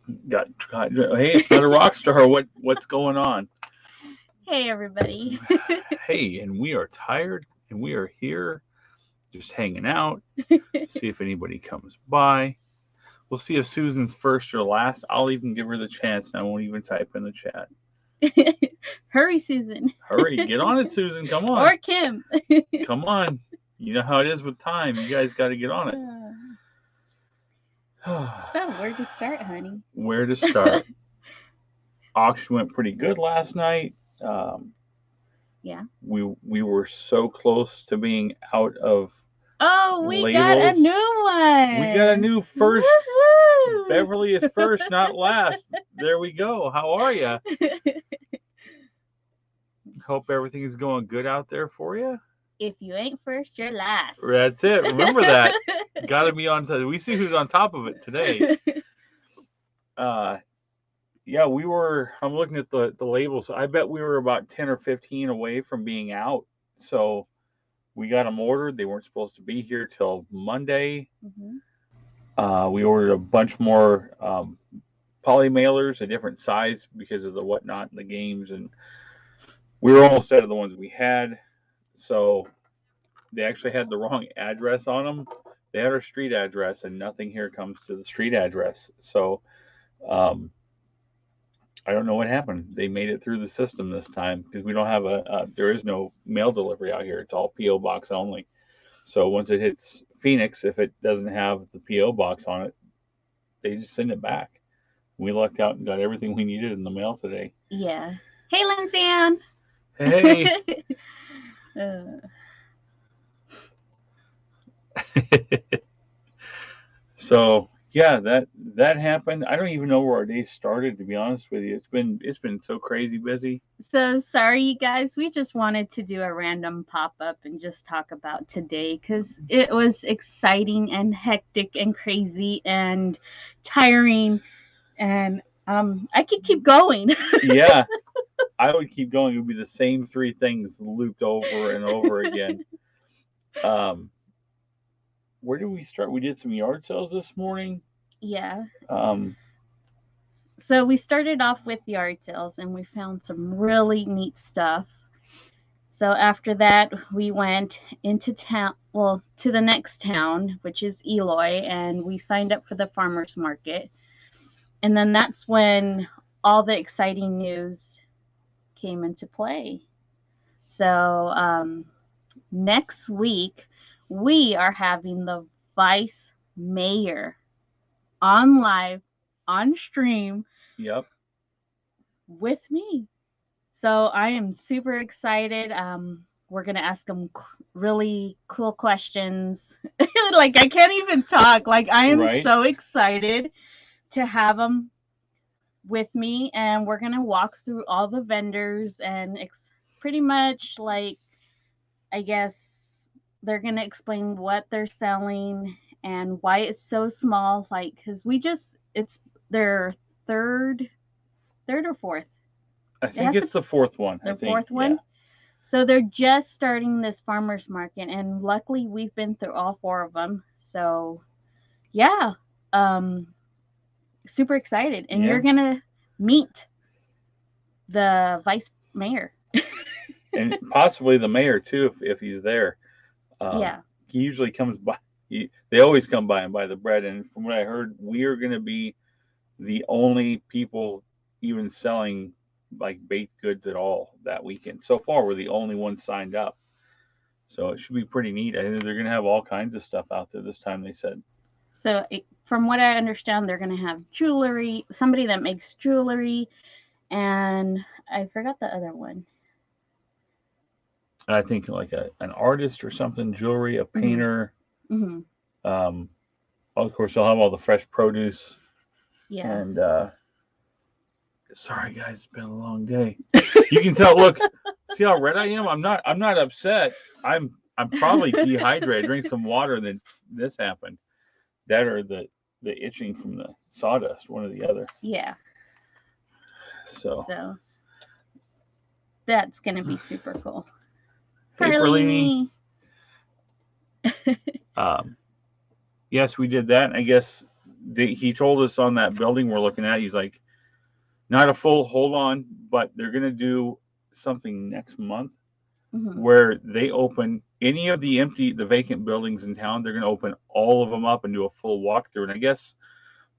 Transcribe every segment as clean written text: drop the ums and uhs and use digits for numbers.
Hey, it's not a rock star. What's going on? Hey, everybody. Hey, and we are tired, and we are here just hanging out. See if anybody comes by. We'll see if Susan's first or last. I'll even give her the chance, and I won't even type in the chat. Hurry, Susan. Hurry, get on it, Susan. Come on, Or Kim. come on. You know how it is with time. You guys got to get on it. So, where to start, honey? Where to start? Auction went pretty good last night. Um, Yeah. we were so close to being out of Oh, we got a labels. new one. We got a new first. Woohoo! Beverly is first, not last. There we go. How are you? Hope everything is going good out there for you. If you ain't first, you're last. That's it. Remember that. Got to be on. We see who's on top of it today. Yeah, we were. I'm looking at the labels. I bet we were about 10 or 15 away from being out. So we got them ordered. They weren't supposed to be here till Monday. We ordered a bunch more poly mailers, a different size because of the whatnot in the games, and we were almost out of the ones we had. So they actually had the wrong address on them. They had our street address, and nothing here comes to the street address. So I don't know what happened. They made it through the system this time because we don't have there is no mail delivery out here. It's all PO box only. So once it hits Phoenix, if it doesn't have the PO box on it, they just send it back. We lucked out and got everything we needed in the mail today. Yeah. Hey, Lindsay Ann. Hey. So yeah, that happened. I don't even know where our day started, to be honest with you. It's been so crazy busy. So sorry, you guys. We just wanted to do a random pop up and just talk about today because it was exciting and hectic and crazy and tiring, and I could keep going. Yeah, I would keep going. It would be the same three things looped over and over again. Where did we start? We did some yard sales this morning. Yeah. Um, So we started off with yard sales and we found some really neat stuff. So after that, we went into town, well, to the next town, which is Eloy, and we signed up for the farmers market. And then that's when all the exciting news came into play. So next week, we are having the vice mayor on live, on stream. Yep. With me. So I am super excited. We're going to ask them really cool questions. Like, I can't even talk. Like, I am so excited to have them with me. And we're going to walk through all the vendors and pretty much, like, I guess they're going to explain what they're selling and why it's so small. Like, because it's their third or fourth. I think it's the fourth one. The fourth one. Yeah. So they're just starting this farmers market, and luckily we've been through all four of them. So, yeah, super excited, and you're gonna meet the vice mayor, and possibly the mayor too, if he's there. Yeah, he usually comes by. They always come by and buy the bread, and from what I heard, we are going to be the only people even selling like baked goods at all that weekend. So far, we're the only ones signed up. So it should be pretty neat. I think they're going to have all kinds of stuff out there this time, they said. So from what I understand, they're going to have jewelry, somebody that makes jewelry, and I forgot the other one. I think like an artist or something, jewelry, a painter. Mm-hmm. Of course, they'll have all the fresh produce. Yeah. And sorry guys, it's been a long day. You can tell. Look, see how red I am. I'm not upset. I'm probably dehydrated. Drink some water, and then this happened. That or the itching from the sawdust, one or the other. Yeah. So that's gonna be super cool. Hey, Perlini. Yes, we did that. I guess he told us on that building we're looking at, he's like, not a full hold on, but they're going to do something next month where they open any of the vacant buildings in town. They're going to open all of them up and do a full walkthrough. And I guess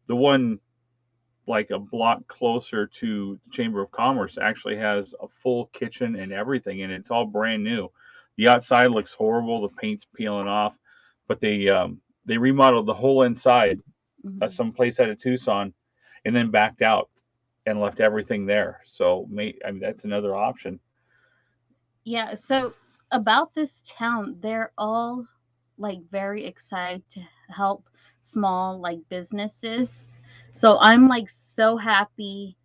the one like a block closer to the Chamber of Commerce actually has a full kitchen and everything, and it's all brand new. The outside looks horrible, the paint's peeling off, but they remodeled the whole inside, some place out of Tucson, and then backed out and left everything there. So I mean, that's another option. Yeah, so about this town, they're all like very excited to help small like businesses. So I'm like so happy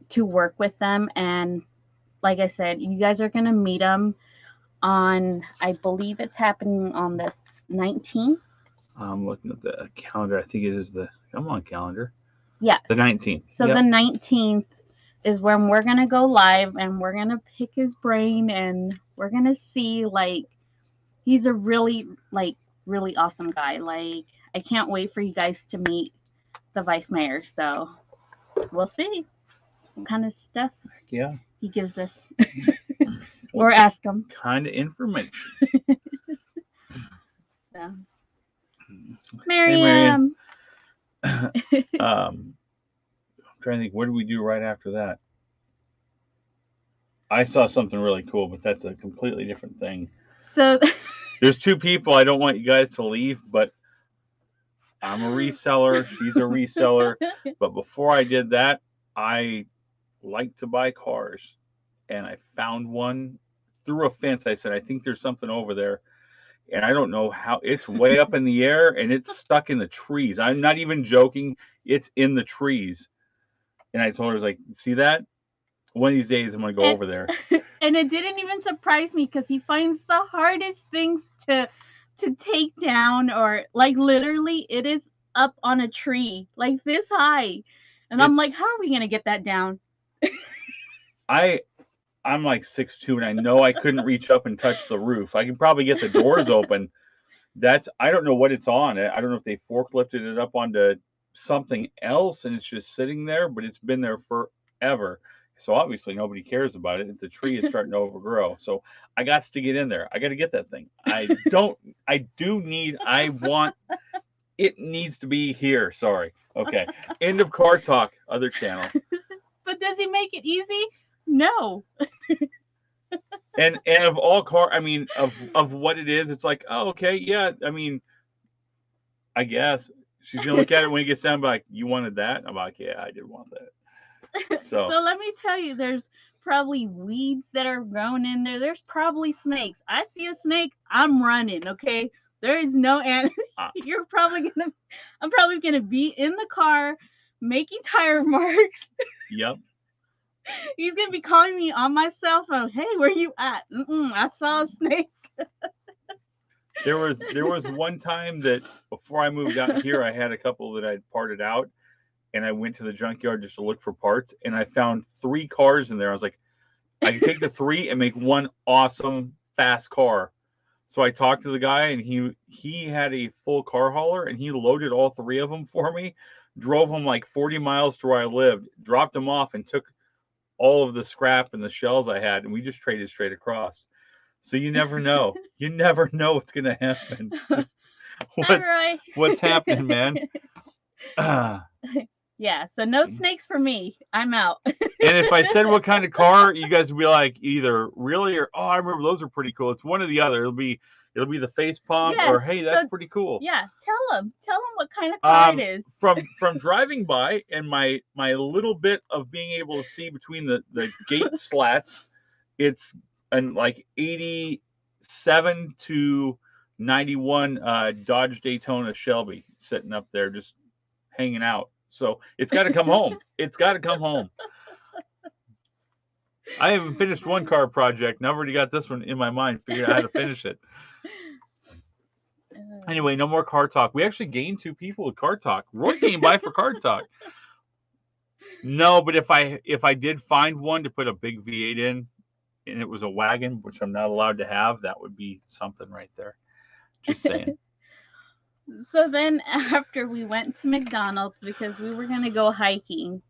to work with them, and like I said, you guys are going to meet them on, I believe it's happening on the 19th. I'm looking at the calendar. I think it is come on, calendar. Yes. The 19th. So the 19th is when we're going to go live, and we're going to pick his brain, and we're going to see, like, he's a really awesome guy. Like, I can't wait for you guys to meet the vice mayor. So we'll see what kind of stuff he gives us. Or ask him. Kind of information. So, Miriam. Hey, I'm trying to think, what did we do right after that? I saw something really cool, but that's a completely different thing. So there's two people I don't want you guys to leave, but I'm a reseller. She's a reseller. But before I did that, I like to buy cars. And I found one through a fence. I said, I think there's something over there. And I don't know how. It's way up in the air, and it's stuck in the trees. I'm not even joking. It's in the trees. And I told her, I was like, see that? One of these days, I'm going to go over there. And it didn't even surprise me because he finds the hardest things to take down, or like literally it is up on a tree like this high. And I'm like, how are we going to get that down? I'm like 6'2", and I know I couldn't reach up and touch the roof. I can probably get the doors open. I don't know what it's on. I don't know if they forklifted it up onto something else and it's just sitting there, but it's been there forever. So obviously nobody cares about it. The tree is starting to overgrow. So I got to get in there. I got to get that thing. It needs to be here. Sorry. Okay. End of car talk. Other channel. But does he make it easy? No. And of all of what it is, it's like, oh, okay, yeah. I mean, I guess she's gonna look at it when he gets down and be like, you wanted that? I'm like, yeah, I did want that. So let me tell you, there's probably weeds that are growing in there. There's probably snakes. I see a snake, I'm running, okay? There is no animal. I'm probably gonna be in the car making tire marks. Yep. He's gonna be calling me on my cell phone. Hey, where you at? I saw a snake. There was one time that before I moved out here, I had a couple that I'd parted out, and I went to the junkyard just to look for parts, and I found 3 cars in there. I was like, I can take the 3 and make one awesome fast car. So I talked to the guy, and he had a full car hauler, and he loaded all 3 of them for me, drove them like 40 miles to where I lived, dropped them off, and took all of the scrap and the shells I had, and we just traded straight across. So you never know. You never know what's going to happen. What's happening, man? Yeah, so no snakes for me. I'm out. And if I said what kind of car, you guys would be like, either really or, oh, I remember those are pretty cool. It's one or the other. It'll be the face palm, or hey, that's pretty cool. Yeah, tell them what kind of car it is. From driving by and my little bit of being able to see between the gate slats, it's an like 87 to 91 Dodge Daytona Shelby sitting up there just hanging out. So it's got to come home. It's got to come home. I haven't finished one car project, and I've already got this one in my mind, figuring out how to finish it. Anyway, no more car talk. We actually gained 2 people with car talk. Roy came by for car talk. No, but if I did find one to put a big V8 in, and it was a wagon, which I'm not allowed to have, that would be something right there. Just saying. So then after we went to McDonald's because we were going to go hiking,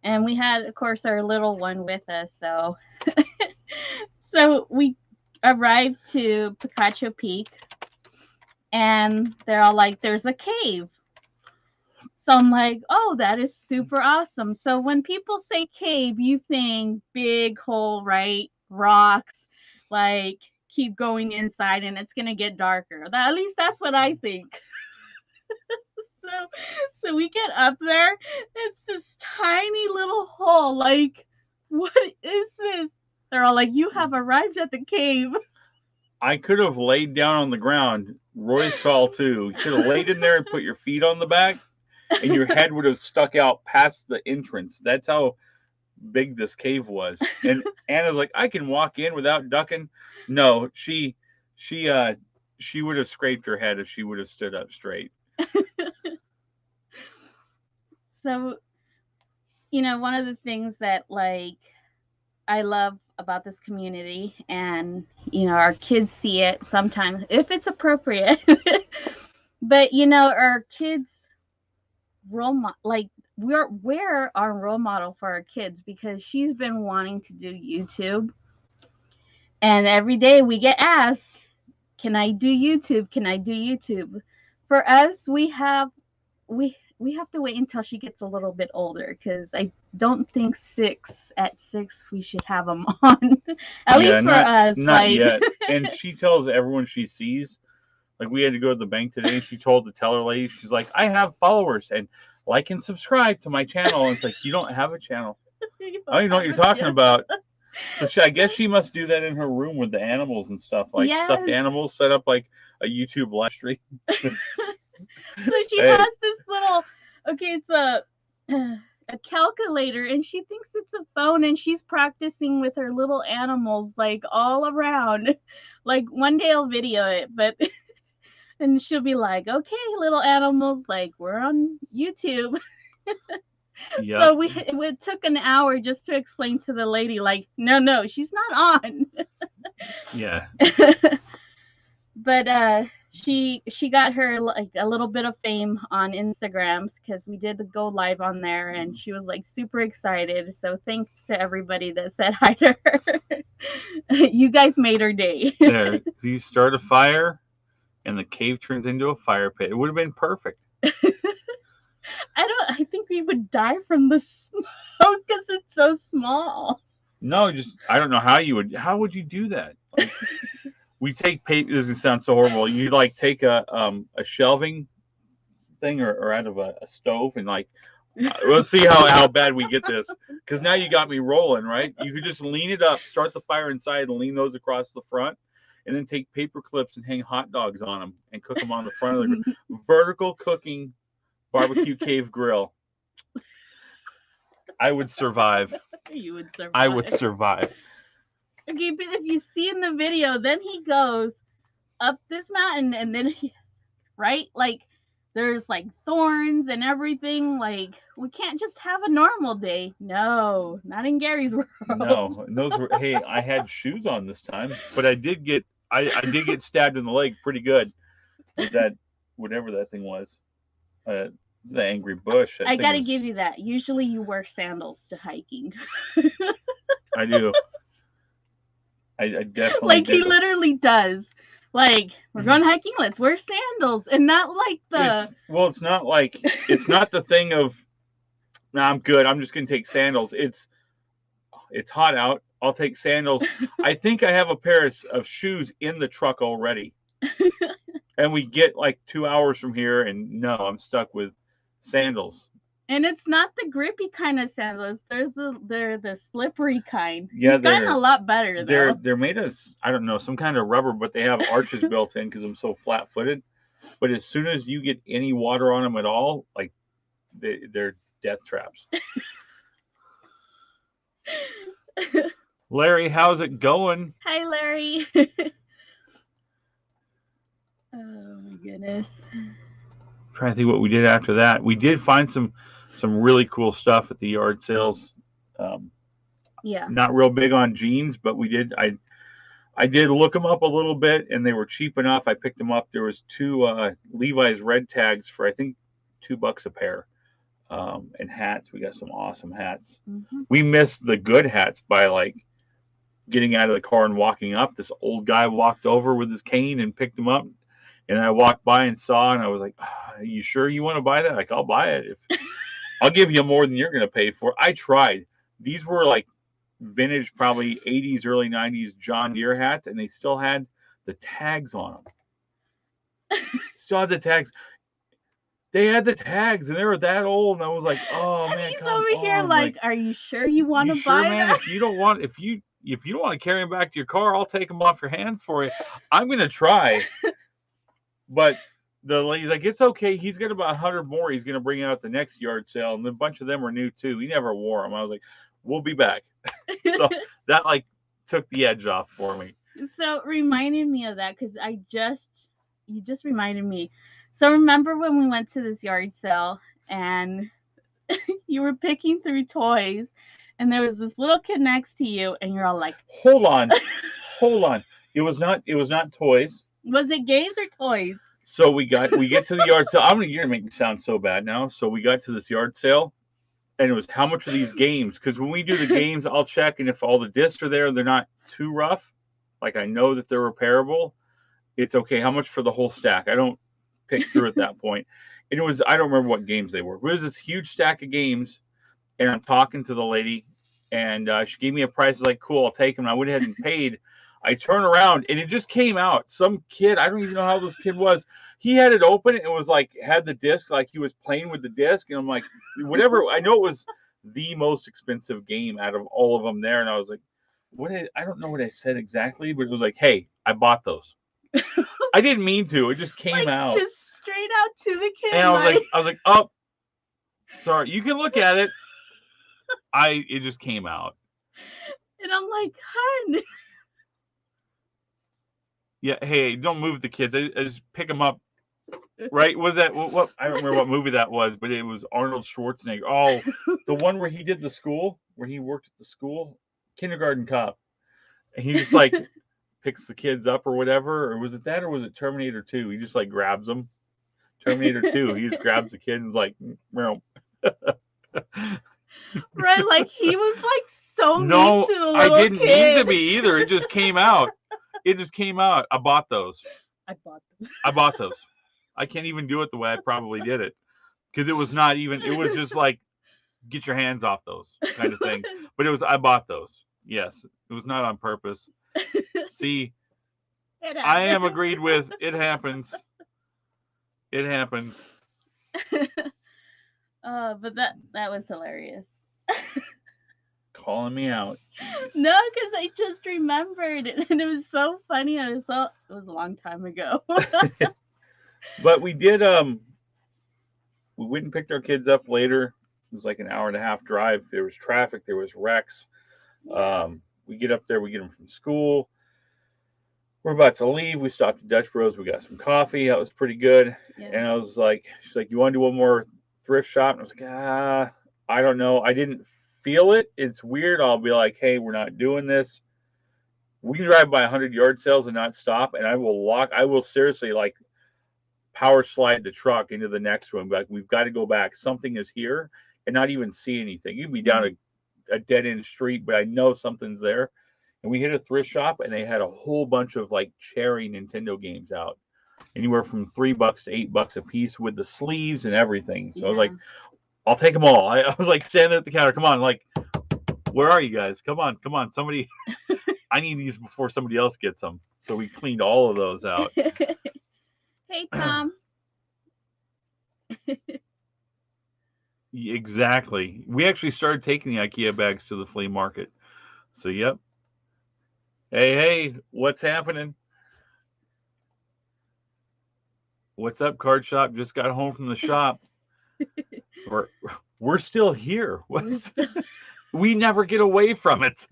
and we had, of course, our little one with us. So we arrived to Picacho Peak, and they're all like, there's a cave. So I'm like, oh, that is super awesome. So when people say cave, you think big hole, right? Rocks, like keep going inside and it's going to get darker. At least that's what I think. So so we get up there, it's this tiny little hole. Like, what is this? They're all like, you have arrived at the cave. I could have laid down on the ground. Roy's tall too. You could have laid in there and put your feet on the back, and your head would have stuck out past the entrance. That's how big this cave was. And Anna's like, I can walk in without ducking. No, she would have scraped her head if she would have stood up straight. So, one of the things that like I love about this community, and our kids see it sometimes if it's appropriate. But our kids like we're our role model for our kids, because she's been wanting to do YouTube, and every day we get asked, can I do YouTube? Can I do YouTube? For us, we have to wait until she gets a little bit older, because I don't think at 6 we should have them on. At least for us. Not yet. And she tells everyone she sees. Like, we had to go to the bank today, and she told the teller lady, she's like, I have followers, and like and subscribe to my channel. And it's like, you don't have a channel. I don't even know what you're talking about. So I guess she must do that in her room with the animals and stuff, like stuffed animals, set up like a YouTube live stream. So she has this little, it's a calculator, and she thinks it's a phone, and she's practicing with her little animals like all around. Like, one day I'll video it, but and she'll be like, okay, little animals, like, we're on YouTube. Yep. So it took an hour just to explain to the lady, like, no, she's not on. Yeah. But she got her like a little bit of fame on Instagrams, because we did go live on there, and she was like super excited. So thanks to everybody that said hi to her. You guys made her day. There, you start a fire, and the cave turns into a fire pit. It would have been perfect. I think we would die from the smoke because it's so small. No, I don't know how would you do that? Like, we take paper. This doesn't sound so horrible. You like take a shelving thing or out of a stove, and like, let's see how bad we get this. Because now you got me rolling, right? You could just lean it up, start the fire inside, and lean those across the front, and then take paper clips and hang hot dogs on them and cook them on the front of the vertical cooking barbecue cave grill. I would survive. You would survive. I would survive. Okay, but if you see in the video, then he goes up this mountain, and then like, there's like thorns and everything. Like, we can't just have a normal day. No, not in Gary's world. No, those were. Hey, I had shoes on this time, but I did get stabbed in the leg pretty good with that, whatever that thing was. The angry bush. I gotta give you that. Usually you wear sandals to hiking. I do. I definitely like, he literally does. Like, we're going hiking, let's wear sandals, and not like it's not like, it's not the thing of, nah, I'm good, I'm just gonna take sandals. It's hot out, I'll take sandals. I think I have a pair of shoes in the truck already. And we get like 2 hours from here, and no, I'm stuck with sandals. And it's not the grippy kind of sandals. They're the slippery kind. Yeah, it's gotten a lot better though. They're made of, I don't know, some kind of rubber, but they have arches built in because I'm so flat-footed. But as soon as you get any water on them at all, like, they're death traps. Larry, how's it going? Hi, Larry. Oh my goodness. I'm trying to think what we did after that. We did find some really cool stuff at the yard sales. Yeah. Not real big on jeans, but we did. I did look them up a little bit, and they were cheap enough. I picked them up. There was two Levi's red tags for I think $2 a pair, and hats. We got some awesome hats. Mm-hmm. We missed the good hats by like getting out of the car and walking up. This old guy walked over with his cane and picked them up, and I walked by and saw, and I was like, "You sure you want to buy that? Like, I'll buy it if I'll give you more than you're going to pay for." I tried. These were like vintage, probably 80s, early 90s John Deere hats, and they still had the tags on them. Still had the tags. They had the tags, and they were that old, and I was like, "Oh man, he's come over here on. like, are you sure you want to sure, buy man? that? If you don't want to carry them back to your car, I'll take them off your hands for you. I'm gonna try." But the lady's like, "It's okay. He's got about 100 more. He's gonna bring out at the next yard sale, and a bunch of them are new too. He never wore them." I was like, "We'll be back." So that like took the edge off for me. So reminded me of that because you just reminded me. So remember when we went to this yard sale and you were picking through toys, and there was this little kid next to you, and you're all like, "Hold on, hold on." It was not toys. Was it games or toys? So we get to the yard sale. You're gonna make me sound so bad now. So we got to this yard sale, and it was how much are these games? Because when we do the games, I'll check, and if all the discs are there, they're not too rough. Like I know that they're repairable. It's okay. How much for the whole stack? I don't pick through at that point. And I don't remember what games they were. But it was this huge stack of games, and I'm talking to the lady, and she gave me a price. I was like, "Cool, I'll take them." And I went ahead and paid. I turn around, and it just came out. Some kid, I don't even know how this kid was. He had it open, and it was like had the disc, like he was playing with the disc. And I'm like, whatever. I know it was the most expensive game out of all of them there. And I was like, I don't know what I said exactly, but it was like, "Hey, I bought those." I didn't mean to. It just came out. Just straight out to the kid. And I was like, "Oh, sorry. You can look at it." It just came out. And I'm like, "Hun." Yeah. Hey, don't move the kids. I just pick them up. Right? Was that what? I don't remember what movie that was, but it was Arnold Schwarzenegger. Oh, the one where he did the school, where he worked at the school, Kindergarten Cop. And he just like picks the kids up or whatever. Or was it that, or was it Terminator 2? He just like grabs them. Terminator 2. He just grabs the kid and is like, meow. Right, like he was like so No, mean to the little I didn't kid. mean to be either. It just came out. It just came out. I bought those. I bought those. I can't even do it the way I probably did it. Because it was not even, it was just like, get your hands off those kind of thing. But I bought those. Yes. It was not on purpose. See, I am agreed with. It happens. It happens. But that was hilarious. Calling me out. Jeez. No, because I just remembered it, and it was so funny. It was a long time ago. But we did. We went and picked our kids up later. It was like an hour and a half drive. There was traffic. There was wrecks. We get up there. We get them from school. We're about to leave. We stopped at Dutch Bros. We got some coffee. That was pretty good. Yeah. And I was like, she's like, "You want to do one more thrift shop?" And I was like, I don't know. I didn't feel it. It's weird. I'll be like, "Hey, we're not doing this." We can drive by 100 yard sales and not stop. And I will seriously like power slide the truck into the next one. Like, we've got to go back. Something is here, and not even see anything. You'd be down a dead end street, but I know something's there. And we hit a thrift shop, and they had a whole bunch of like cherry Nintendo games out, anywhere from $3 to $8 a piece with the sleeves and everything. So I was like, "I'll take them all." I was like standing there at the counter. "Come on, like, where are you guys? Come on. Somebody, I need these before somebody else gets them." So we cleaned all of those out. Hey, Tom. Exactly. We actually started taking the IKEA bags to the flea market. So, yep. Hey, what's happening? What's up, card shop? Just got home from the shop. We're still here. We never get away from it.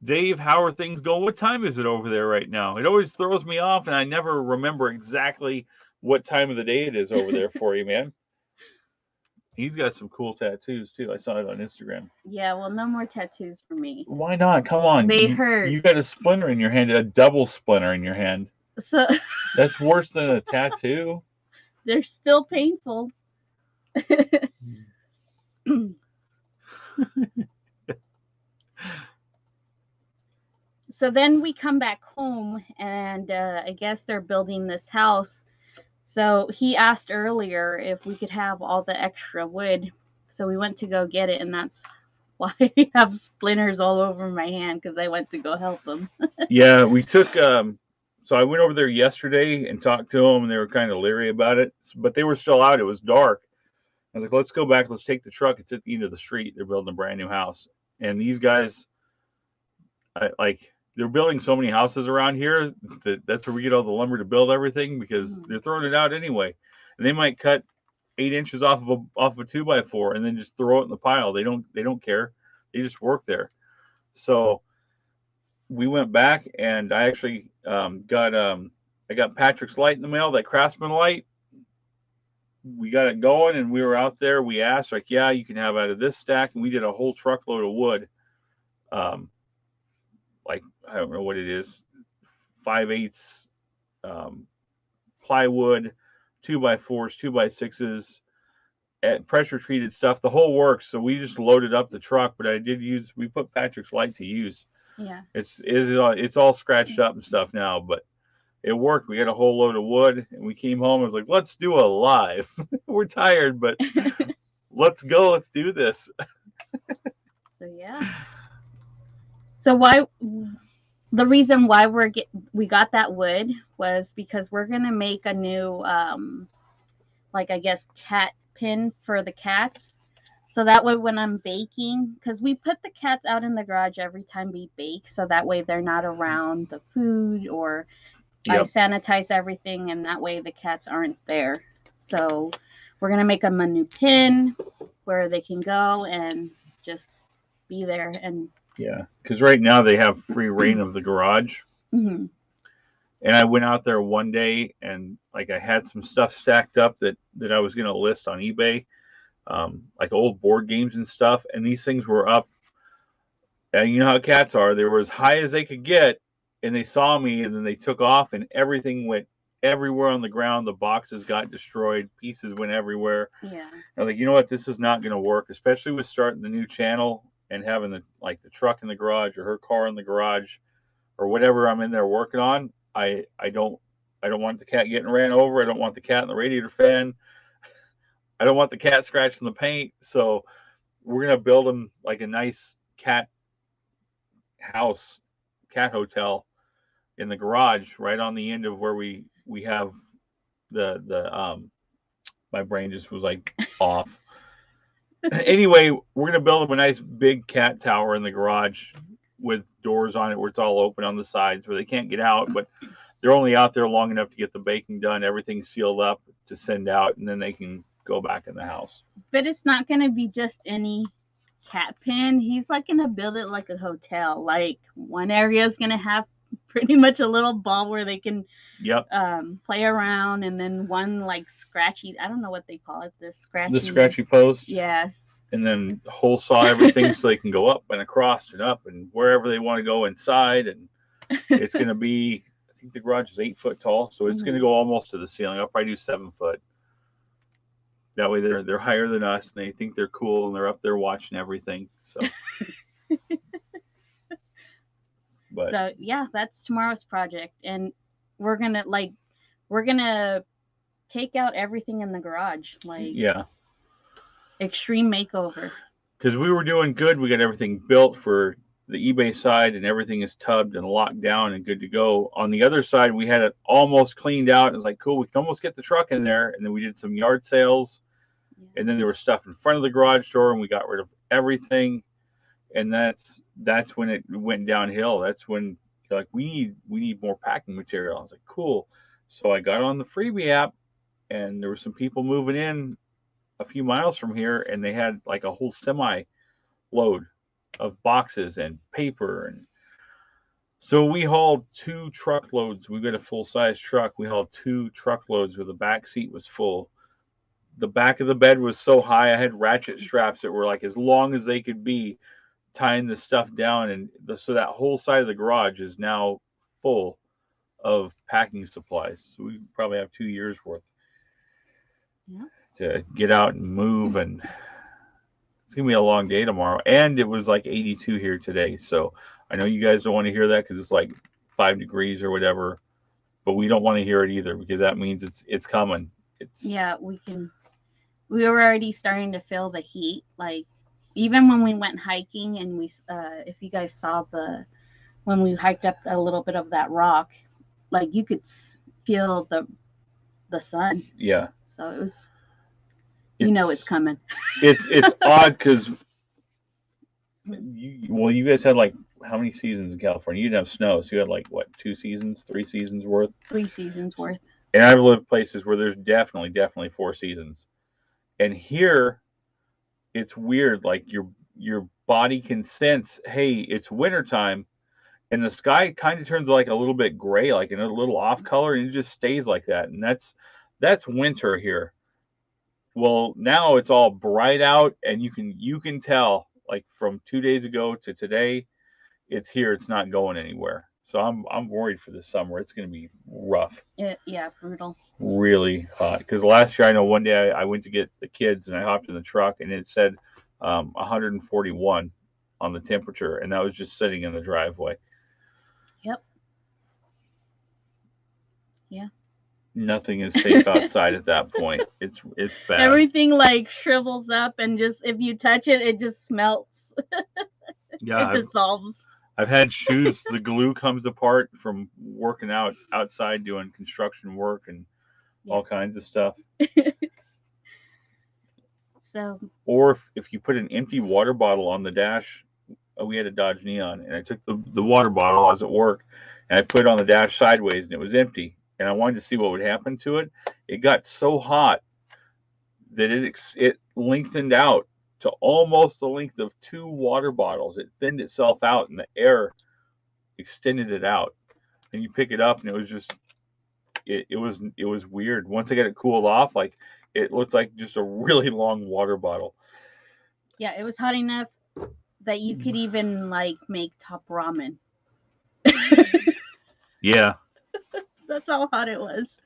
Dave, how are things going? What time is it over there right now? It always throws me off, and I never remember exactly what time of the day it is over there for you, man. He's got some cool tattoos too. I saw it on Instagram. Yeah, well, no more tattoos for me. Why not? Come on. They hurt. You got a splinter in your hand, a double splinter in your hand. So That's worse than a tattoo. they're still painful. So then we come back home, and I guess they're building this house. So he asked earlier if we could have all the extra wood. So we went to go get it, and that's why I have splinters all over my hand because I went to go help them. Yeah, we took. So I went over there yesterday and talked to them, and they were kind of leery about it, but they were still out. It was dark. I was like, let's go back. Let's take the truck. It's at the end of the street. They're building a brand new house, and these guys, they're building so many houses around here that's where we get all the lumber to build everything because they're throwing it out anyway, and they might cut 8 inches off of a 2x4 and then just throw it in the pile. They don't care. They just work there. So we went back, and I actually I got Patrick's light in the mail, that Craftsman light. We got it going, and we were out there. We asked, like, yeah, you can have out of this stack, and we did a whole truckload of wood. Like, I don't know what it is, 5/8 plywood, 2x4s, 2x6s, pressure treated stuff. The whole works. So we just loaded up the truck, but we put Patrick's light to use. Yeah. It's all scratched up and stuff now, but it worked. We had a whole load of wood, and we came home and was like, let's do a live. We're tired, but let's go. Let's do this. So yeah. So the reason why we got that wood was because we're gonna make a new like, I guess, cat pin for the cats. So that way when I'm baking, because we put the cats out in the garage every time we bake, so that way they're not around the food, or I sanitize everything, and that way the cats aren't there. So we're going to make them a new pin where they can go and just be there. And yeah, because right now they have free reign of the garage. Mm-hmm. And I went out there one day, and like I had some stuff stacked up that I was going to list on eBay, like old board games and stuff. And these things were up, and you know how cats are. They were as high as they could get, and they saw me, and then they took off, and everything went everywhere on the ground. The boxes got destroyed. Pieces went everywhere. Yeah. I was like, you know what? This is not going to work, especially with starting the new channel and having the truck in the garage or her car in the garage or whatever I'm in there working on. I don't want the cat getting ran over. I don't want the cat in the radiator fan. I don't want the cat scratching the paint. So we're going to build them like a nice cat house, cat hotel in the garage right on the end of where we have the my brain just was like off. Anyway, we're going to build them a nice big cat tower in the garage with doors on it where it's all open on the sides where they can't get out, but they're only out there long enough to get the baking done, everything sealed up to send out, and then they can go back in the house. But it's not going to be just any cat pen. He's like going to build it like a hotel. Like, one area is going to have pretty much a little ball where they can play around, and then one like scratchy, I don't know what they call it, the scratchy post. Yes. And then hole saw everything so they can go up and across and up and wherever they want to go inside. And it's going to be, I think the garage is 8 foot tall, so it's going to go almost to the ceiling. I'll probably do 7 foot. That way they're higher than us, and they think they're cool, and they're up there watching everything. So, so yeah, that's tomorrow's project, and we're gonna take out everything in the garage, like extreme makeover. Because we were doing good, we got everything built for the eBay side, and everything is tubbed and locked down and good to go. On the other side, we had it almost cleaned out. It was like, cool, we can almost get the truck in there. And then we did some yard sales, and then there was stuff in front of the garage door, and we got rid of everything. And that's when it went downhill. That's when you're like, we need more packing material. I was like, cool. So I got on the Freebie app, and there were some people moving in a few miles from here, and they had like a whole semi load of boxes and paper. And so we hauled 2 truckloads. We got a full size truck. We hauled 2 truckloads where the back seat was full. the back of the bed was so high. I had ratchet straps that were like as long as they could be, tying the stuff down, and so that whole side of the garage is now full of packing supplies. So we probably have 2 years worth Yeah. to get out and move, and it's gonna be a long day tomorrow. And it was like 82 here today, so I know you guys don't want to hear that because it's like 5 degrees or whatever, but we don't want to hear it either because that means it's coming. It's Yeah, we were already starting to feel the heat. Like even when we went hiking and if you guys saw when we hiked up a little bit of that rock, like you could feel the sun. Yeah. So it was, it's coming. It's odd because you guys had like how many seasons in California? You didn't have snow, so you had like what, 2 seasons, 3 seasons worth? 3 seasons worth. And I've lived places where there's definitely 4 seasons. And here, it's weird. Like your body can sense, hey, it's wintertime, and the sky kind of turns like a little bit gray, like in a little off color, and it just stays like that. And that's winter here. Well, now it's all bright out, and you can tell like from 2 days ago to today, it's here. It's not going anywhere. So I'm worried for this summer. It's going to be rough. Yeah, brutal. Really hot. Because last year, I know one day I went to get the kids and I hopped in the truck and it said 141 on the temperature, and that was just sitting in the driveway. Yep. Yeah. Nothing is safe outside at that point. It's bad. Everything like shrivels up, and just if you touch it, it just melts. Yeah, it dissolves. I've had shoes, the glue comes apart from working outside doing construction work and all kinds of stuff. So, or if you put an empty water bottle on the dash, we had a Dodge Neon, and I took the water bottle, I was at work, and I put it on the dash sideways, and it was empty, and I wanted to see what would happen to it. It got so hot that it lengthened out to almost the length of 2 water bottles. It thinned itself out, and the air extended it out. And you pick it up, and it was just it was weird. Once I got it cooled off, like it looked like just a really long water bottle. Yeah, it was hot enough that you could even like make top ramen. Yeah. That's how hot it was.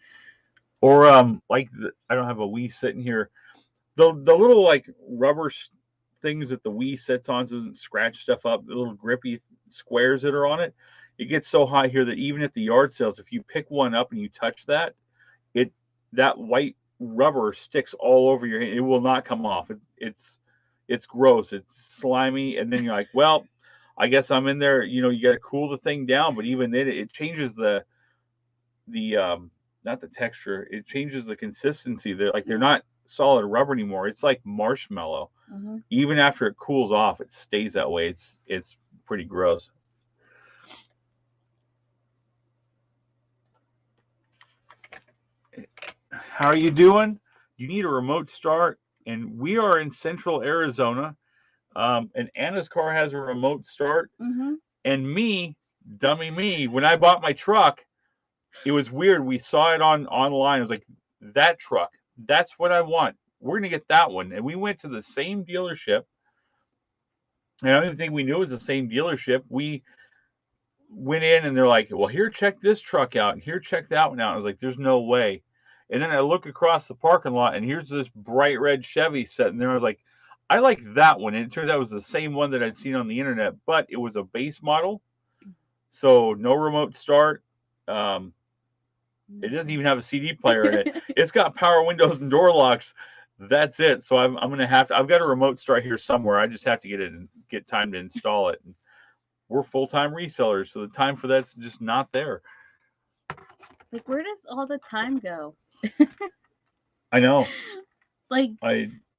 Or I don't have a Wii sitting here. The little like rubber things that the Wii sits on so it doesn't scratch stuff up, the little grippy squares that are on it. It gets so hot here that even at the yard sales, if you pick one up and you touch that, that white rubber sticks all over your hand. It will not come off. It's gross. It's slimy, and then you're like, well, I guess I'm in there. You got to cool the thing down, but even then, it changes the not the texture. It changes the consistency. They're not solid rubber anymore. It's like marshmallow. Mm-hmm. Even after it cools off, it stays that way. It's pretty gross. How are you doing? You need a remote start, and we are in central Arizona. And Anna's car has a remote start. Mm-hmm. And dummy me, when I bought my truck, it was weird. We saw it online. It was like, that truck, that's what I want. We're going to get that one. And we went to the same dealership. And I don't even think we knew it was the same dealership. We went in and they're like, well, here, check this truck out. And here, check that one out. I was like, there's no way. And then I look across the parking lot and here's this bright red Chevy sitting there. I was like, I like that one. And it turns out it was the same one that I'd seen on the internet, but it was a base model. So no remote start. It doesn't even have a CD player in it. It's got power windows and door locks. That's it. So I'm going to have to, I've got a remote start here somewhere. I just have to get time to install it. And we're full-time resellers, so the time for that's just not there. Like, where does all the time go? I know. Like,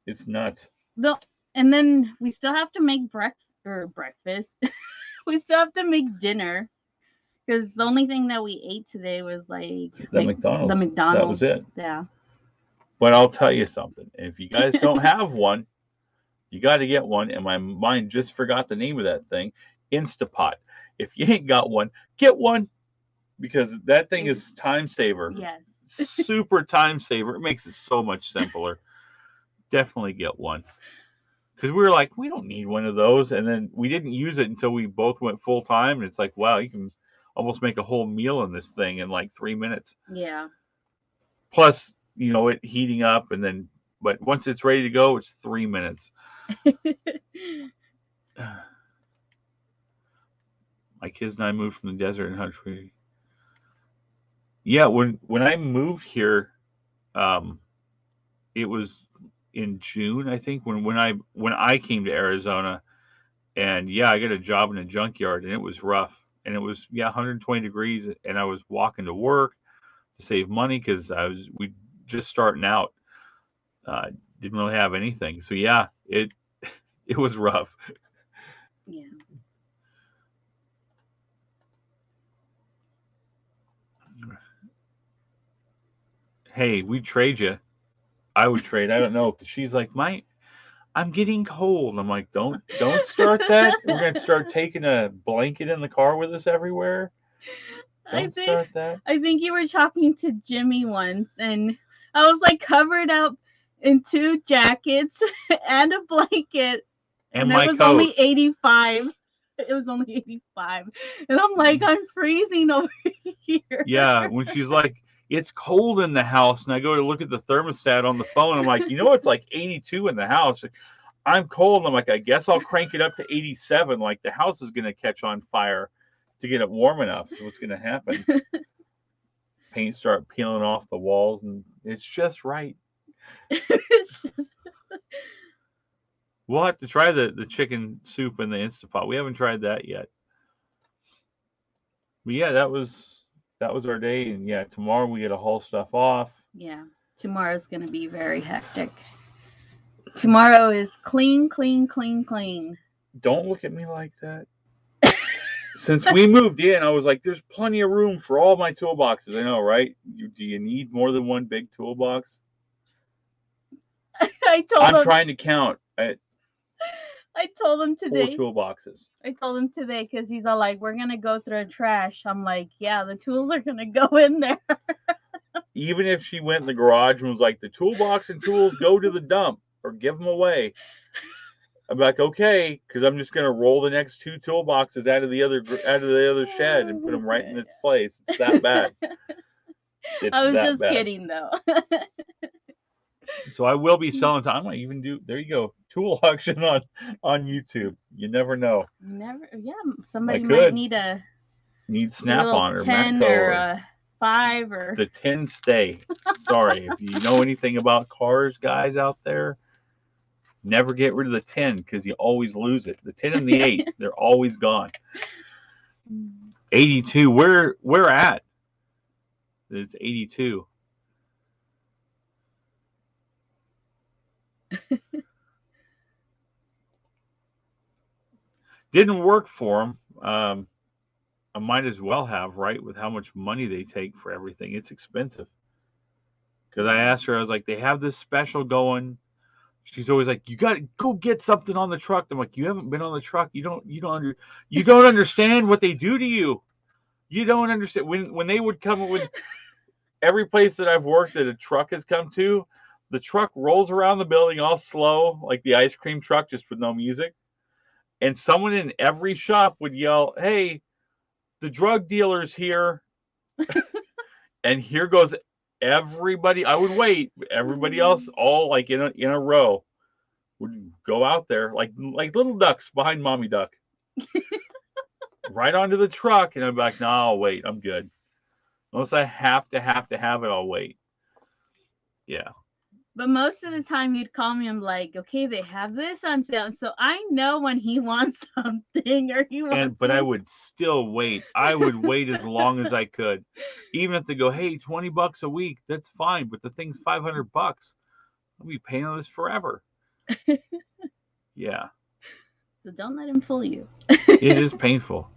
it's nuts. And then we still have to make breakfast. We still have to make dinner. Because the only thing that we ate today was like McDonald's. The McDonald's. That was it. Yeah. But I'll tell you something. If you guys don't have one, you got to get one. And my mind just forgot the name of that thing. Instapot. If you ain't got one, get one. Because that thing is time saver. Yes. Super time saver. It makes it so much simpler. definitely get one. Because we were like, we don't need one of those. And then we didn't use it until we both went full time. And it's like, wow, you can almost make a whole meal in this thing in like 3 minutes. Yeah. Plus, it heating up but once it's ready to go, it's 3 minutes. My kids and I moved from the desert in Huntsville. Yeah, when I moved here, um, it was in June, I think, when I came to Arizona, and yeah, I got a job in a junkyard, and it was rough, and it was 120 degrees, and I was walking to work to save money because we just starting out, uh, didn't really have anything, so yeah, it was rough. Yeah. Hey, we'd trade you. I would trade. I don't know, because she's like, I'm getting cold. I'm like, don't start that. We're gonna start taking a blanket in the car with us everywhere. I Don't think start that. I think you were talking to Jimmy once, and I was like covered up in 2 jackets and a blanket, And and it my was coat. only 85. It was only 85, and I'm like, I'm freezing over here. Yeah, when she's like, it's cold in the house, and I go to look at the thermostat on the phone. I'm like, it's like 82 in the house. I'm cold. I'm like, I guess I'll crank it up to 87. Like the house is gonna catch on fire to get it warm enough. So what's gonna happen? Paint start peeling off the walls, and it's just right. It's just, We'll have to try the chicken soup in the Instant Pot. We haven't tried that yet. But yeah, that was our day, and yeah, tomorrow we get to haul stuff off. yeah, tomorrow's gonna be very hectic. Tomorrow is clean, clean, clean, clean. Don't look at me like that. Since we moved in, I was like, there's plenty of room for all my toolboxes. I know, right? Do you need more than one big toolbox? I'm trying to count at I told him 4 today. toolboxes. I told him today because he's all like, we're gonna go through trash. I'm like, yeah, the tools are gonna go in there. Even if she went in the garage and was like, the toolbox and tools go to the dump or give them away, I'm like, okay, because I'm just gonna roll the next 2 toolboxes out of the other shed and put them right in its place. It's that bad. I was that just bad. kidding though. So I will be selling time. I might even do. There you go, tool auction on YouTube. You never know. Yeah, somebody might need Snap-on or 10 Matco or a 5 or the 10 stay. Sorry, if you know anything about cars, guys out there, never get rid of the 10 because you always lose it. The 10 and the 8, they're always gone. 82. Where at? It's 82. Didn't work for them. I might as well have, right, with how much money they take for everything. It's expensive. Because I asked her, I was like, they have this special going. She's always like, you got to go get something on the truck. I'm like, you haven't been on the truck. You don't understand what they do to you. You don't understand when they would come with every place that I've worked that a truck has come to. The truck rolls around the building all slow, like the ice cream truck, just with no music. And someone in every shop would yell, "Hey, the drug dealer's here!" And here goes everybody. I would wait. Everybody else, all like in a row, would go out there like little ducks behind mommy duck, right onto the truck. And I'm like, no, I'll wait. I'm good. Unless I have to have it, I'll wait. Yeah. But most of the time you'd call me, I'm like, okay, they have this on sale. So I know when he wants something or he wants But I would still wait. I would wait as long as I could. Even if they go, hey, $20 a week, that's fine. But the thing's $500. I'll be paying on this forever. Yeah. So don't let him fool you. It is painful.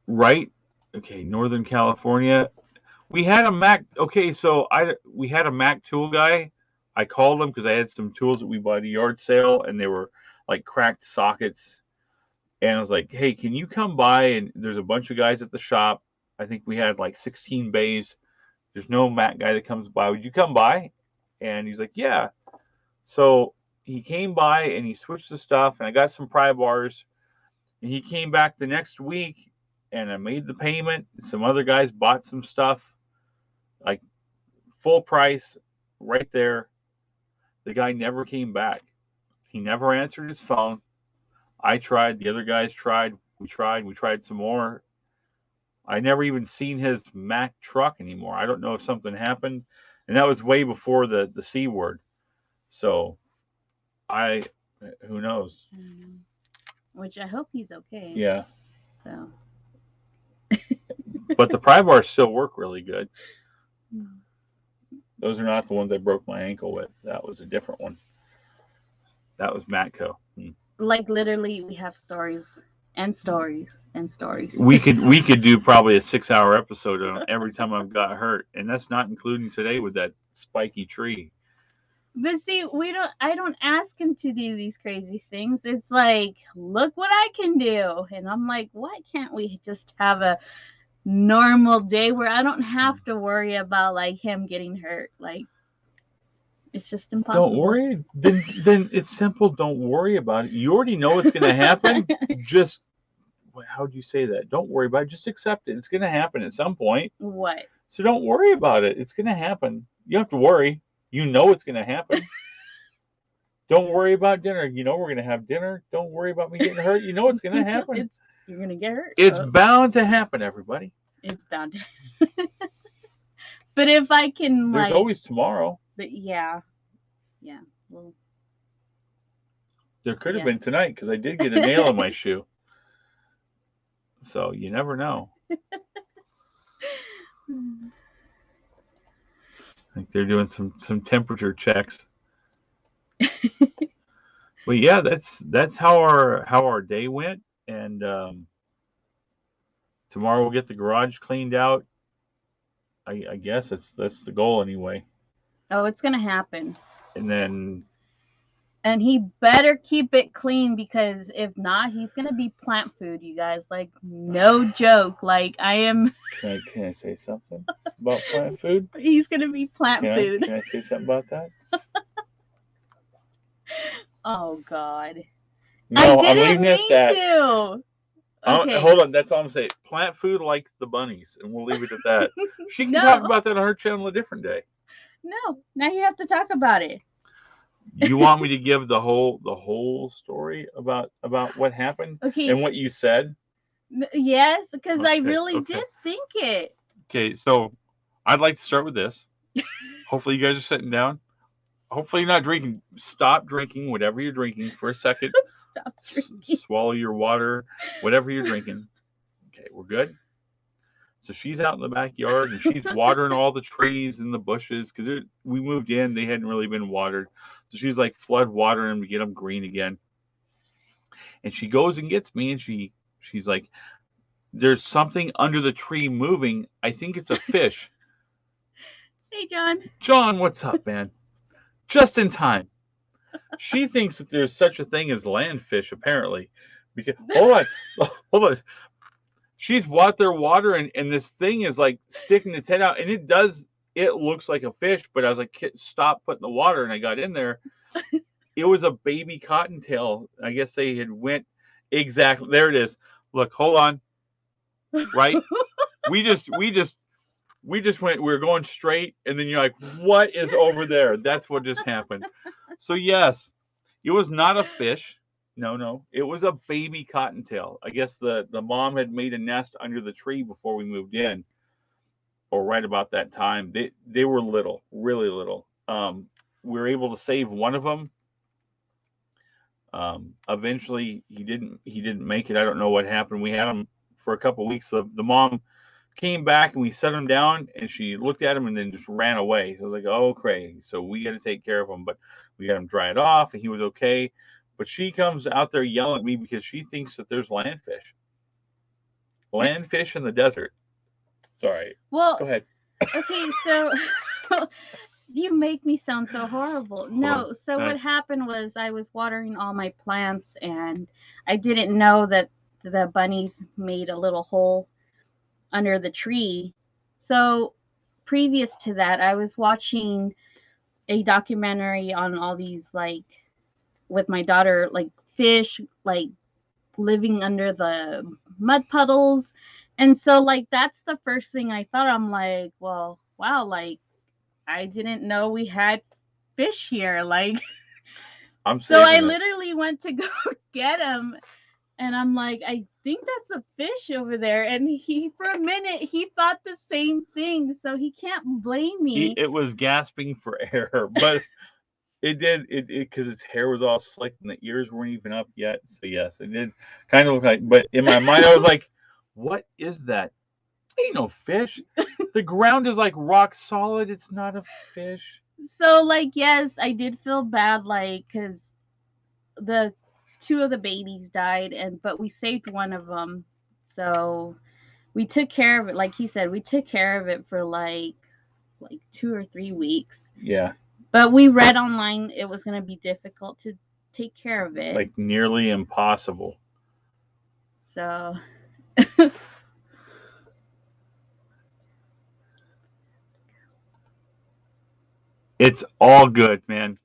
Right? Okay, Northern California. We had a Mac. Okay, so we had a Mac tool guy. I called him because I had some tools that we bought at a yard sale, and they were like cracked sockets. And I was like, hey, can you come by? And there's a bunch of guys at the shop. I think we had like 16 bays. There's no Mac guy that comes by. Would you come by? And he's like, yeah. So he came by and he switched the stuff, and I got some pry bars. And he came back the next week, and I made the payment. Some other guys bought some stuff, like full price, right there. The guy never came back. He never answered his phone. I tried. The other guys tried. We tried some more. I never even seen his Mack truck anymore. I don't know if something happened, and that was way before the C word. So I, who knows? Which I hope he's okay. Yeah. So. But the pry bars still work really good. Those are not the ones I broke my ankle with. That was a different one. That was Matco. Like literally, we have stories and stories and stories. We could do probably a 6-hour episode on every time I've got hurt, and that's not including today with that spiky tree. But see, I don't ask him to do these crazy things. It's like, look what I can do. And I'm like, why can't we just have a normal day where I don't have to worry about like him getting hurt? Like, it's just impossible. Don't worry. Then it's simple. Don't worry about it. You already know it's going to happen. Just, how do you say that? Don't worry about it. Just accept it. It's going to happen at some point. What? So don't worry about it. It's going to happen. You don't have to worry. You know it's going to happen. Don't worry about dinner. You know we're going to have dinner. Don't worry about me getting hurt. You know it's going to happen. You're going to get hurt. It's bound to happen, everybody. It's bound to. But if I can, there's always tomorrow. But yeah. Well, there could have been tonight because I did get a nail in my shoe. So you never know. I think they're doing some temperature checks. But yeah, that's how our day went, and tomorrow we'll get the garage cleaned out. I guess that's the goal anyway. Oh, it's gonna happen. And he better keep it clean, because if not, he's gonna be plant food, you guys. Like, no joke. Like, I am. Can I say something about plant food? He's gonna be plant food. Can I say something about that? Oh God. No, I'm leaving it at that. To. Okay. Hold on, that's all I'm saying. Plant food like the bunnies, and we'll leave it at that. She can talk about that on her channel a different day. No, now you have to talk about it. You want me to give the whole story about what happened and what you said? Yes, because I really did think it. Okay, so I'd like to start with this. Hopefully you guys are sitting down. Hopefully you're not drinking. Stop drinking whatever you're drinking for a second. Stop drinking. Swallow your water, whatever you're drinking. Okay, we're good. So she's out in the backyard and she's watering all the trees and the bushes because we moved in. They hadn't really been watered. So she's like flood watering them to get them green again. And she goes and gets me and she's like, there's something under the tree moving. I think it's a fish. Hey, John. John, what's up, man? Just in time. She thinks that there's such a thing as landfish, apparently. Because hold on. She's out there watering, and this thing is like sticking its head out, and it looks like a fish, but I was like, stop putting the water, and I got in there. It was a baby cottontail. I guess they had went exactly there. It is. Look, hold on. Right? we just went. We were going straight, and then you're like, what is over there? That's what just happened. So yes, it was not a fish. No, it was a baby cottontail. I guess the mom had made a nest under the tree before we moved in, or right about that time. They were little, really little. We were able to save one of them. Eventually, he didn't make it. I don't know what happened. We had him for a couple of weeks. The mom came back and we set him down, and she looked at him and then just ran away. So I was like, oh, crazy. So we got to take care of him, but we got him dried off, and he was okay. But she comes out there yelling at me because she thinks that there's landfish in the desert. Sorry. Well, go ahead. Okay, so you make me sound so horrible. No, so what happened was I was watering all my plants, and I didn't know that the bunnies made a little hole under the tree. So previous to that, I was watching a documentary on all these, like, with my daughter, like fish, like living under the mud puddles. And so, like, that's the first thing I thought. I'm like, well, wow, like, I didn't know we had fish here. Like, so I literally went to go get him. And I'm like, I think that's a fish over there. And he, for a minute, he thought the same thing. So he can't blame me. It was gasping for air, but it did it because its hair was all slick and the ears weren't even up yet. So yes, it did kind of look like. But in my mind, I was like, "What is that? Ain't no fish. The ground is like rock solid. It's not a fish." So, like, yes, I did feel bad, like, because the two of the babies died, but we saved one of them. So we took care of it. Like he said, we took care of it for like 2 or 3 weeks. Yeah. But we read online it was going to be difficult to take care of it. Like nearly impossible. So it's all good, man.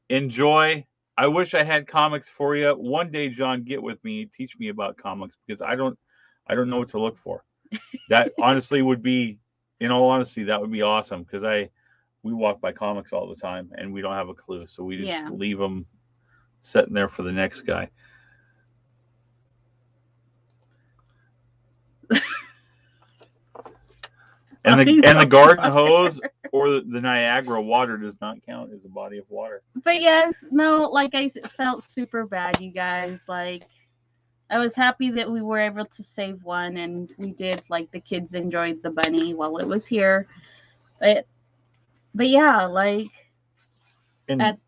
Enjoy. I wish I had comics for you. One day, John, get with me, teach me about comics because I don't know what to look for. That honestly would be, in all honesty, that would be awesome because we walk by comics all the time and we don't have a clue, so we just leave them sitting there for the next guy. And the garden hose or the Niagara water does not count as a body of water. But yes, no, like, I felt super bad, you guys. Like, I was happy that we were able to save one, and we did. Like, the kids enjoyed the bunny while it was here. But yeah, like, at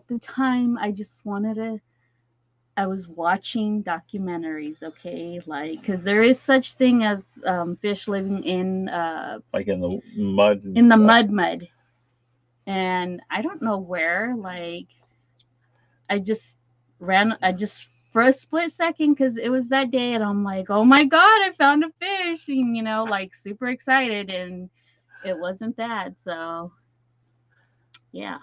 the time, I just wanted to. I was watching documentaries, okay, like, because there is such thing as fish living in like in the mud. In the mud, and I don't know where. Like, I just for a split second, because it was that day, and I'm like, oh my god, I found a fish, and like, super excited, and it wasn't that. So yeah.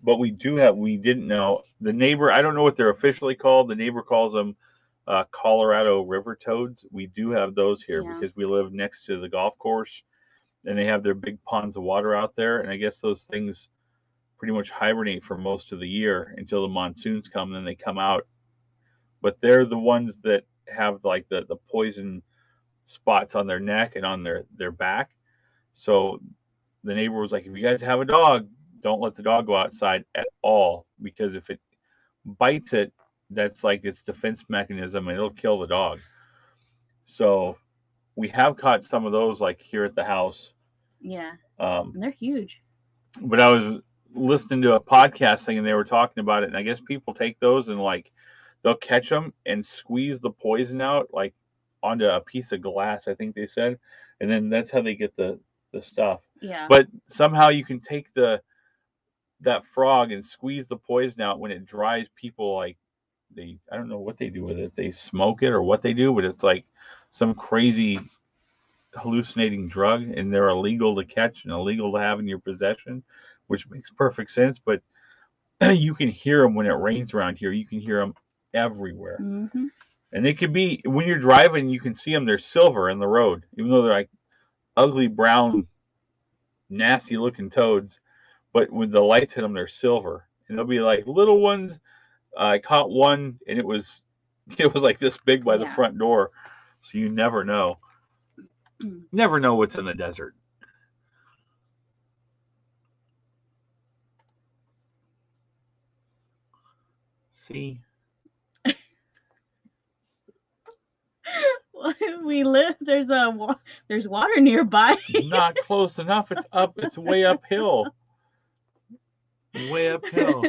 But we didn't know the neighbor. I don't know what they're officially called. The neighbor calls them Colorado river toads. We do have those here because we live next to the golf course, and they have their big ponds of water out there. And I guess those things pretty much hibernate for most of the year until the monsoons come, and then they come out. But they're the ones that have like the poison spots on their neck and on their back. So the neighbor was like, if you guys have a dog, don't let the dog go outside at all, because if it bites it, that's like its defense mechanism and it'll kill the dog. So we have caught some of those, like, here at the house. Yeah. They're huge. But I was listening to a podcast thing and they were talking about it, and I guess people take those and, like, they'll catch them and squeeze the poison out, like, onto a piece of glass, I think they said, and then that's how they get the stuff. Yeah. But somehow you can take that frog and squeeze the poison out when it dries. People, like, I don't know what they do with it. They smoke it or what they do, but it's like some crazy hallucinating drug, and they're illegal to catch and illegal to have in your possession, which makes perfect sense. But you can hear them when it rains around here. You can hear them everywhere. Mm-hmm. And it could be when you're driving, you can see them. They're silver in the road, even though they're like ugly brown, nasty looking toads. But when the lights hit them, they're silver, and they'll be like little ones. I caught one, and it was like this big by the front door. So you never know. Never know what's in the desert. See? We live. There's water nearby. Not close enough. It's up. It's way uphill. Way uphill.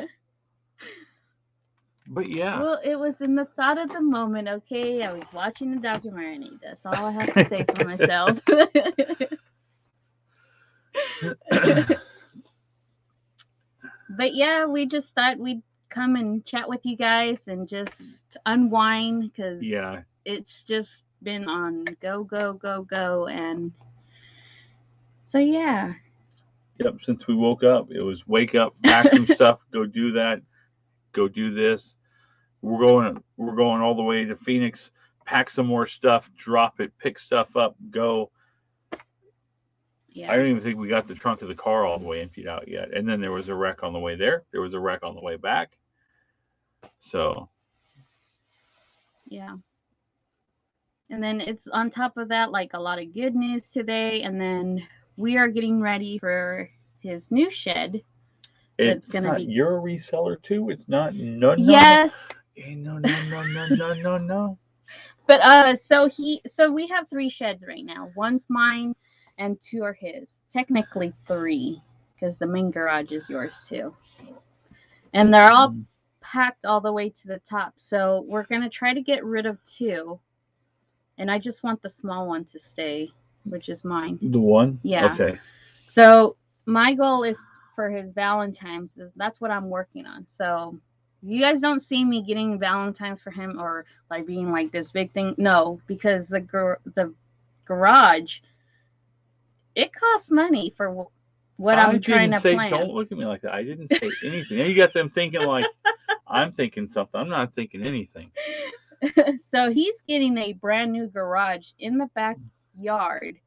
But yeah. Well, it was in the thought of the moment. Okay, I was watching a documentary. That's all I have to say for myself. But yeah, we just thought we'd come and chat with you guys and just unwind, because it's just been on go, and so yeah. Yep, since we woke up, it was wake up, pack some stuff, go do that, go do this. We're going all the way to Phoenix, pack some more stuff, drop it, pick stuff up, go. I Yeah. don't even think we got the trunk of the car all the way emptied out yet. And then there was a wreck on the way there. There was a wreck on the way back. So Yeah. And then it's on top of that, like a lot of good news today. And then we are getting ready for his new shed. That's it's gonna not be you're a reseller too. It's not no. yes. No. But so we have 3 sheds right now. One's mine and 2 are his. Technically 3, because the main garage is yours too. And they're all packed all the way to the top. So we're gonna try to get rid of 2. And I just want the small one to stay, which is mine. The one? Yeah. Okay. So my goal is for his Valentine's. That's what I'm working on. So you guys don't see me getting Valentine's for him or like being like this big thing. No, because the garage, it costs money for what I'm trying to plan. Don't look at me like that. I didn't say anything. Now you got them thinking like I'm thinking something. I'm not thinking anything. So he's getting a brand new garage in the backyard,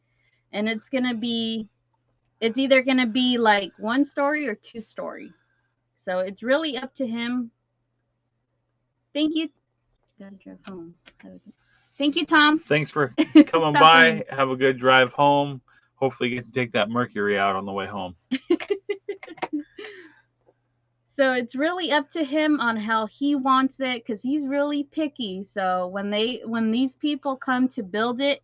and it's either gonna be like 1 story or 2 story. So it's really up to him. Thank you. Gotta drive home. Thank you, Tom. Thanks for coming by. Have a good drive home. Hopefully you get to take that Mercury out on the way home. So it's really up to him on how he wants it, because he's really picky. So when these people come to build it,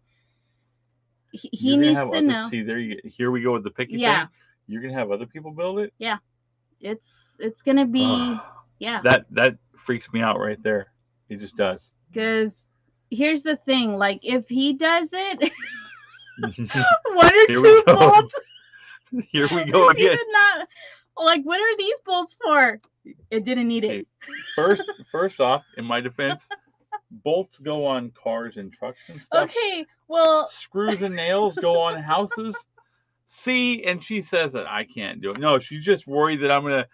he needs to know. See, here we go with the picky thing. You're gonna have other people build it. Yeah, it's gonna be yeah. That freaks me out right there. It just does. Because here's the thing, like if he does it, 1 or 2 bolts. Here we go again. He did not. Like, what are these bolts for? It didn't need it. First off, in my defense, bolts go on cars and trucks and stuff. Okay, well, screws and nails go on houses. See, and she says that I can't do it. No, she's just worried that I'm gonna.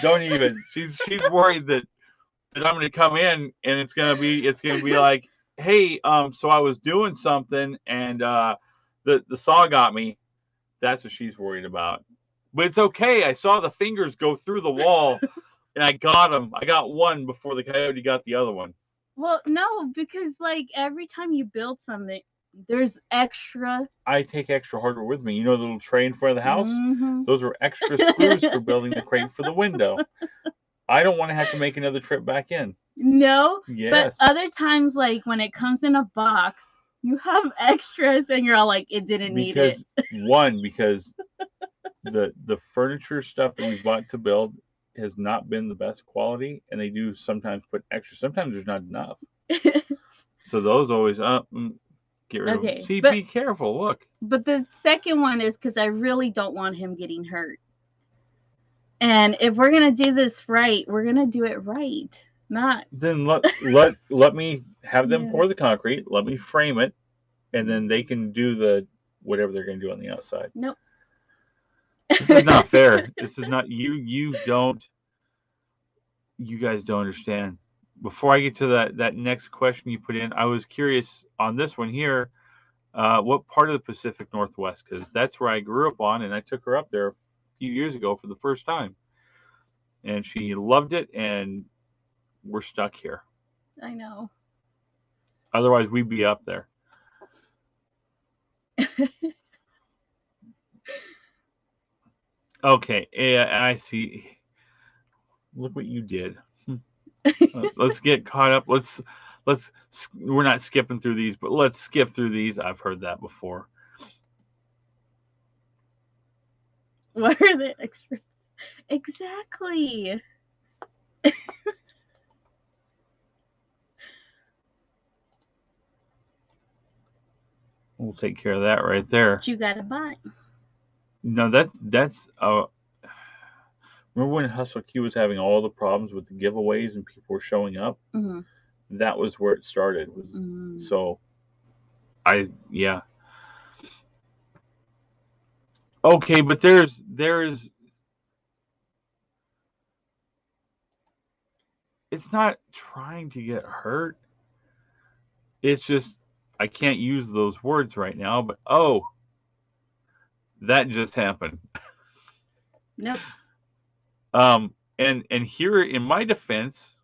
Don't even. She's worried that I'm gonna come in and it's gonna be like, hey, so I was doing something and the saw got me. That's what she's worried about. But it's okay. I saw the fingers go through the wall, and I got them. I got one before the coyote got the other one. Well, no, because like every time you build something, there's extra. I take extra hardware with me. You know the little tray in front of the house? Mm-hmm. Those are extra screws for building the crate for the window. I don't want to have to make another trip back in. No. Yes. But other times, like when it comes in a box, you have extras, and you're all like, it didn't need it. Because the furniture stuff that we bought to build has not been the best quality, and they do sometimes put extra. Sometimes there's not enough. So those always get rid of them. See, be careful. Look. But the second one is because I really don't want him getting hurt. And if we're gonna do this right, we're gonna do it right. Not then let me have them pour the concrete. Let me frame it, and then they can do the whatever they're gonna do on the outside. Nope. This is not fair. This is not you guys don't understand. Before I get to that next question you put in, I was curious on this one here, what part of the Pacific Northwest? Because that's where I grew up on, and I took her up there a few years ago for the first time, and she loved it, and we're stuck here. I know. Otherwise, we'd be up there. Okay, I see. Look what you did. Let's get caught up. Let's. We're not skipping through these, but let's skip through these. I've heard that before. What are the extras? Exactly. We'll take care of that right there. But you gotta buy. No, that's remember when Hustle Q was having all the problems with the giveaways and people were showing up? Mm-hmm. That was where it started. So, Okay, but there's it's not trying to get hurt. It's just I can't use those words right now, but oh, that just happened. Nope. And here in my defense,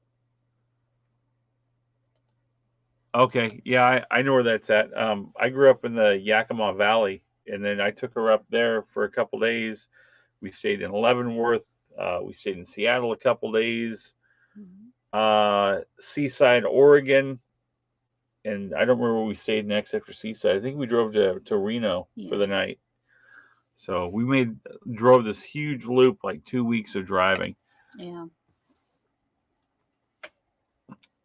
okay, yeah, I know where that's at. I grew up in the Yakima Valley, and then I took her up there for a couple days. We stayed in Leavenworth. We stayed in Seattle a couple days. Seaside, Oregon, and I don't remember where we stayed next after Seaside. I think we drove to Reno for the night. So we drove this huge loop, like 2 weeks of driving. Yeah.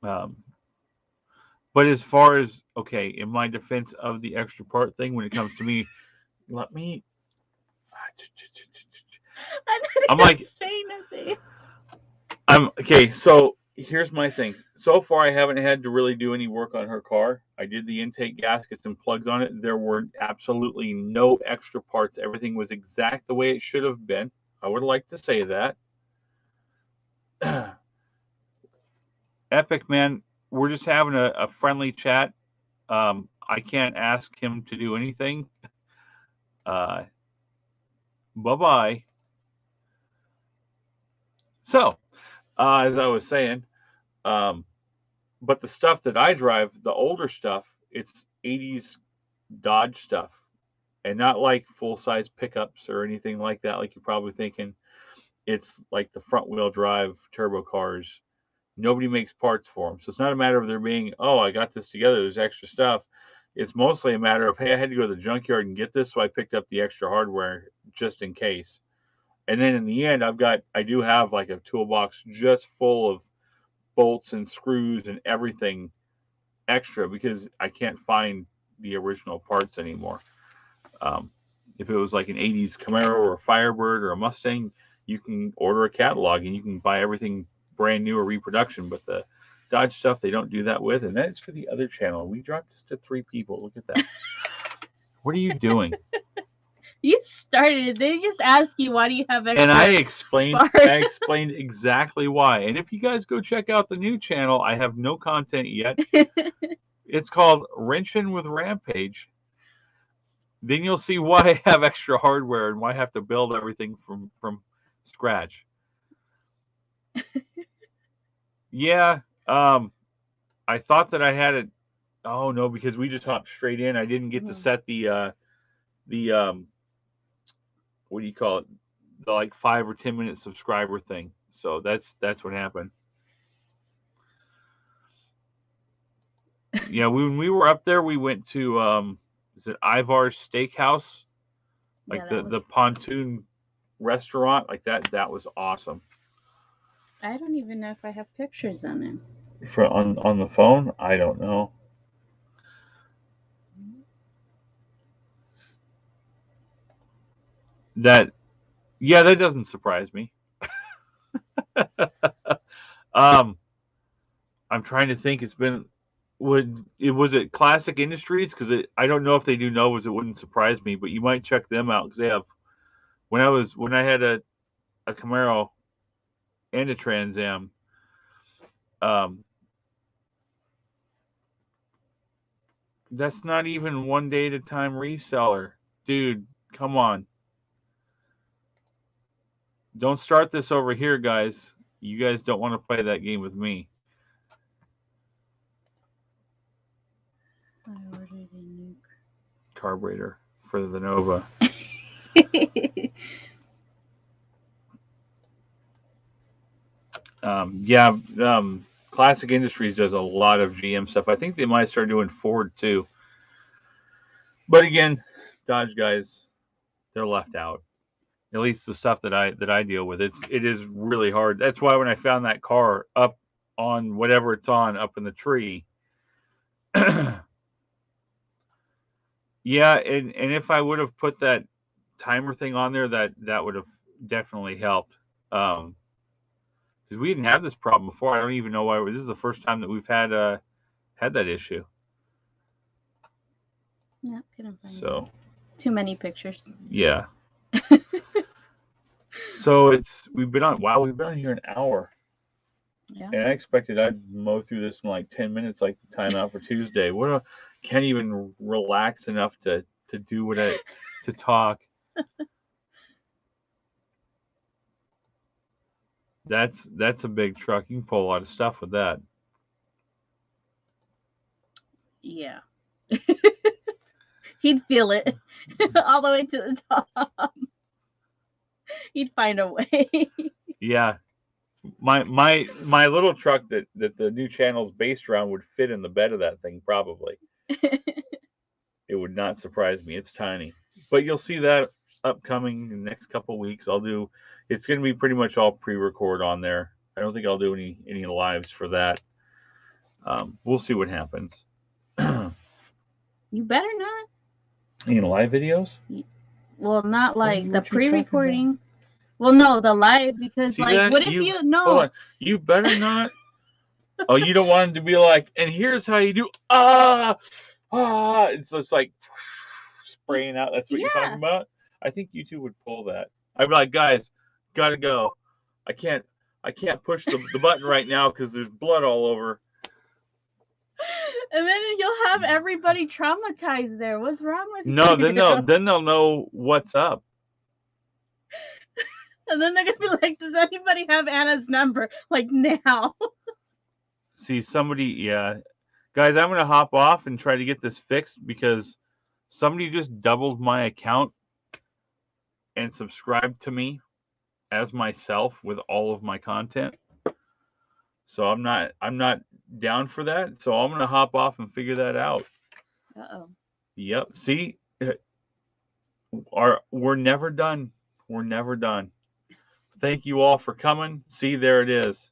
But as far as, okay, in my defense of the extra part thing, when it comes to me, let me. I'm like, say nothing. Okay. So here's my thing. So far, I haven't had to really do any work on her car. I did the intake gaskets and plugs on it. There were absolutely no extra parts. Everything was exact the way it should have been. I would like to say that. Epic, man, we're just having a friendly chat. I can't ask him to do anything. Bye-bye. So, as I was saying, but the stuff that I drive, the older stuff, it's 80s Dodge stuff, and not like full-size pickups or anything like that, like you're probably thinking. It's like the front-wheel drive turbo cars. Nobody makes parts for them. So it's not a matter of there being, oh, I got this together, there's extra stuff. It's mostly a matter of, hey, I had to go to the junkyard and get this, so I picked up the extra hardware just in case. And then in the end, I do have like a toolbox just full of bolts and screws and everything extra because I can't find the original parts anymore. If it was like an 80s Camaro or a Firebird or a Mustang, you can order a catalog and you can buy everything brand new or reproduction. But the Dodge stuff, they don't do that with. And that's for the other channel. We dropped this to 3 people. Look at that. What are you doing? You started it. They just ask you, why do you have extra? And I explained exactly why. And if you guys go check out the new channel, I have no content yet. It's called Wrenchin' with Rampage. Then you'll see why I have extra hardware and why I have to build everything from scratch. Yeah, I thought that I had it. Oh no, because we just hopped straight in. I didn't get to set the what do you call it? The like 5 or 10 minute subscriber thing. So that's what happened. Yeah, when we were up there, we went to is it Ivar's Steakhouse? Like Yeah, the pontoon restaurant, like that. That was awesome. I don't even know if I have pictures on it. On the phone, I don't know. That doesn't surprise me. I'm trying to think. It's been was it Classic Industries? Because I don't know if they do Novas. It wouldn't surprise me, but you might check them out because they have. When I had a Camaro and a Trans Am, that's not even 1 day at a time reseller, dude. Come on. Don't start this over here, guys. You guys don't want to play that game with me. I ordered a new carburetor for the Nova. Classic Industries does a lot of GM stuff. I think they might start doing Ford too. But again, Dodge guys, they're left out. At least the stuff that I deal with. It is really hard. That's why when I found that car up on whatever it's on up in the tree. Yeah, and if I would have put that timer thing on there, that would have definitely helped. Because we didn't have this problem before. I don't even know why. This is the first time that we've had that issue. Yeah, couldn't find so too many pictures. Yeah. So we've been on here an hour. Yeah. And I expected I'd mow through this in like 10 minutes, like the timeout for Tuesday. Can't even relax enough to do to talk. That's a big truck. You can pull a lot of stuff with that. Yeah. He'd feel it all the way to the top. He'd find a way. Yeah. My little truck that the new channel's based around would fit in the bed of that thing probably. It would not surprise me. It's tiny. But you'll see that upcoming in the next couple of weeks. It's going to be pretty much all pre-record on there. I don't think I'll do any lives for that. We'll see what happens. You better not. Any live videos? Well, not like the pre-recording. Well, no, the live, because see like, that? what if you know? Hold on. You better not. Oh, you don't want him to be like, and here's how you do. It's just like spraying out. That's what you're talking about. I think you two would pull that. I'd be like, guys, gotta go. I can't push the button right now because there's blood all over. And then you'll have everybody traumatized there. What's wrong with you? No, then they'll know what's up. And then they're gonna be like, does anybody have Anna's number? Like now. See, guys, I'm gonna hop off and try to get this fixed because somebody just doubled my account and subscribed to me as myself with all of my content. So I'm not down for that. So I'm gonna hop off and figure that out. Uh-oh. Yep. See, we're never done. We're never done. Thank you all for coming. See, there it is.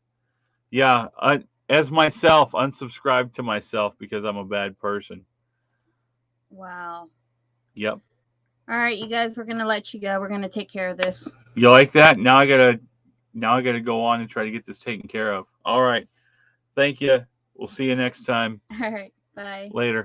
Yeah, as myself, unsubscribed to myself because I'm a bad person. Wow. Yep. All right, you guys, we're gonna let you go. We're gonna take care of this. You like that? Now I gotta go on and try to get this taken care of. All right. Thank you. We'll see you next time. All right. Bye. Later.